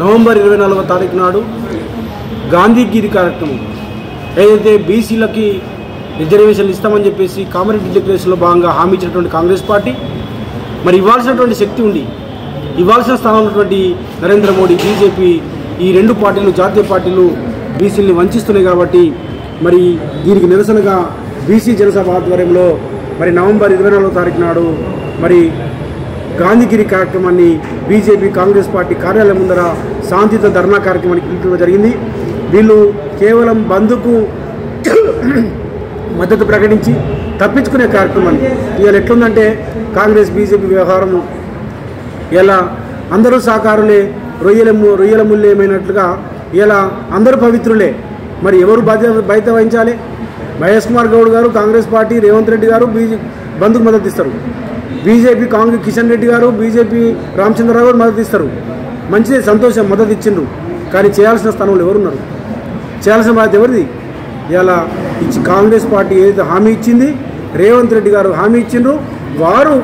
November 24వ తారీఖు నాడు గాంధీగిరి కార్యక్రమం ఏదైతే బీసీలకి రిజర్వేషన్లు ఇస్తామని చెప్పేసి కామరెడ్డి డిక్లరేషన్లో భాగంగా హామీ ఇచ్చినటువంటి కాంగ్రెస్ పార్టీ మరి ఇవ్వాల్సినటువంటి శక్తి ఉంది, ఇవ్వాల్సిన స్థానంలో ఉన్నటువంటి నరేంద్ర మోడీ బీజేపీ ఈ రెండు పార్టీలు జాతీయ పార్టీలు బీసీలని వంచిస్తున్నాయి కాబట్టి మరి దీనికి నిరసనగా బీసీ జనసభ ఆధ్వర్యంలో మరి నవంబర్ 24వ తారీఖు నాడు మరి గాంధీగిరి కార్యక్రమాన్ని బీజేపీ కాంగ్రెస్ పార్టీ కార్యాలయం ముందర శాంతియుత ధర్నా కార్యక్రమానికి పిలుపుగా జరిగింది. వీళ్ళు కేవలం బంద్కు మద్దతు ప్రకటించి తప్పించుకునే కార్యక్రమాన్ని ఇవాళ ఎట్లుందంటే కాంగ్రెస్ బీజేపీ వ్యవహారము ఇలా అందరూ సాకారులే రొయ్యల ముల్లేమైనట్లుగా ఇలా అందరూ పవిత్రులే. మరి ఎవరు బాధ్యత వహించాలి? మహేష్ కుమార్ గౌడ్ గారు కాంగ్రెస్ పార్టీ, రేవంత్ రెడ్డి గారు బంద్కు మద్దతు ఇస్తారు, బీజేపీ కాంగ్రెస్ కిషన్ రెడ్డి గారు బీజేపీ రామచంద్రరావు గారు మద్దతు ఇస్తారు. మంచిదే, సంతోషం, మద్దతు ఇచ్చిండ్రు. కానీ చేయాల్సిన స్థానంలో ఎవరున్నారు? చేయాల్సిన బాధ్యత ఎవరిది? ఇలా కాంగ్రెస్ పార్టీ ఏదైతే హామీ ఇచ్చింది, రేవంత్ రెడ్డి గారు హామీ ఇచ్చిండ్రు, వారు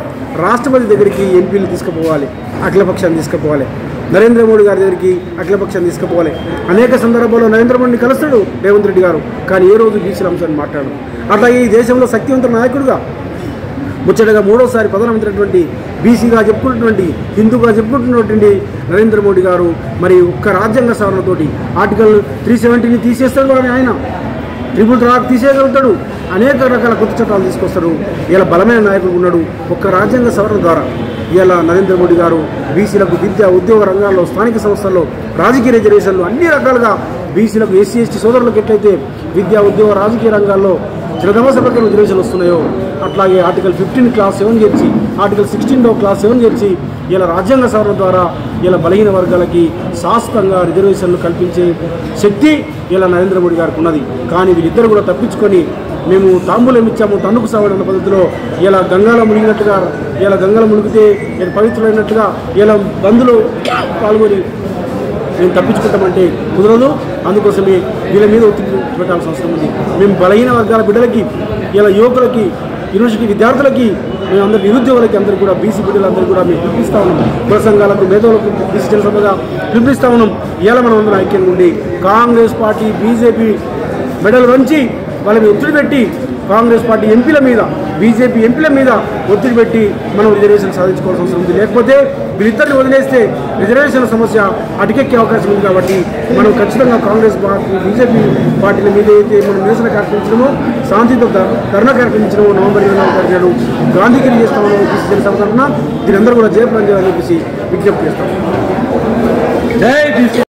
రాష్ట్రపతి దగ్గరికి ఎంపీలు తీసుకుపోవాలి, అఖిలపక్షాన్ని తీసుకుపోవాలి, నరేంద్ర మోడీ గారి దగ్గరికి అఖిలపక్షాన్ని తీసుకుపోవాలి. అనేక సందర్భాల్లో నరేంద్ర మోడీని కలుస్తాడు రేవంత్ రెడ్డి గారు, కానీ ఏ రోజు బీసీల అంశాన్ని మాట్లాడరు. అట్లాగే ఈ దేశంలో శక్తివంతుల నాయకుడుగా ముచ్చటగా మూడోసారి ప్రధానమంత్రి అయినటువంటి బీసీగా చెప్పుకుంటున్నటువంటి హిందూగా చెప్పుకుంటున్నటువంటి నరేంద్ర మోడీ గారు మరి ఒక్క రాజ్యాంగ సవరణతోటి ఆర్టికల్ 370ని తీసేస్తాడు, ఆయన ట్రిపుల్ తలాక్ తీసేయగలుగుతాడు, అనేక రకాల కొత్త చట్టాలు తీసుకొస్తాడు. ఇలా బలమైన నాయకుడు ఉన్నాడు. ఒక్క రాజ్యాంగ సవరణ ద్వారా ఇలా నరేంద్ర మోడీ గారు బీసీలకు విద్య ఉద్యోగ రంగాల్లో స్థానిక సంస్థల్లో రాజకీయ రిజర్వేషన్లు అన్ని రకాలుగా బీసీలకు ఎస్సీ ఎస్టీ సోదరులకు ఎట్లయితే విద్యా ఉద్యోగ రాజకీయ రంగాల్లో చిరదమస ప్రకారం రిజర్వేషన్లు వస్తున్నాయో అట్లాగే ఆర్టికల్ 15 క్లాస్ 7 చేర్చి ఆర్టికల్ 16 క్లాస్ 7 చేర్చి ఇలా రాజ్యాంగ సవరణ ద్వారా ఇలా బలహీన వర్గాలకి శాశ్వతంగా రిజర్వేషన్లు కల్పించే శక్తి ఇలా నరేంద్ర మోడీ గారికి ఉన్నది. కానీ వీళ్ళిద్దరు కూడా తప్పించుకొని మేము తాంబూలం ఇచ్చాము తన్నుకు సావడన్న పద్ధతిలో ఇలా గంగాలో మునిగినట్టుగా ఇలా గంగలో మునిగితే పవిత్రులైనట్టుగా ఇలా బంద్లో పాల్గొని మేము తప్పించుకుంటామంటే కుదరదు. అందుకోసమే వీళ్ళ మీద ఒత్తిడి పెట్టాల్సిన అవసరం ఉంది. మేము బలహీన వర్గాల బిడ్డలకి ఇలా యువకులకి యూనివర్సిటీ విద్యార్థులకి మేము అందరి నిరుద్యోగులకి అందరికీ కూడా బీసీ బిడ్డలందరూ కూడా మేము పిలిపిస్తూ ఉన్నాం. కుల సంఘాలకు మేధావులకు బీసీ జనసభగా పిలిపిస్తూ ఉన్నాం. ఇలా మనం అందరం ఐక్యంగా ఉండి కాంగ్రెస్ పార్టీ బీజేపీ మెడలు వంచి వాళ్ళ మీద ఒత్తిడి పెట్టి కాంగ్రెస్ పార్టీ ఎంపీల మీద బీజేపీ ఎంపీల మీద ఒత్తిడి పెట్టి మనం రిజర్వేషన్ సాధించుకోవాల్సిన అవసరం ఉంది. లేకపోతే వీళ్ళిద్దరిని వదిలేస్తే రిజర్వేషన్ సమస్య అటుకెక్కే అవకాశం ఉంది. కాబట్టి మనం ఖచ్చితంగా కాంగ్రెస్ పార్టీ బీజేపీ పార్టీల మీద అయితే మనం నిరసన కార్యక్రమించడమో శాంతియుత ధర్నా కార్యక్రమించడమో నవంబర్ 24వ తారీఖు గాంధీగిరి చేస్తామో బీసీ జనసభ తరఫున దీనందరూ కూడా జయప్రదం చేయాలని చెప్పేసి విజ్ఞప్తి చేస్తాం. జై బీసీ.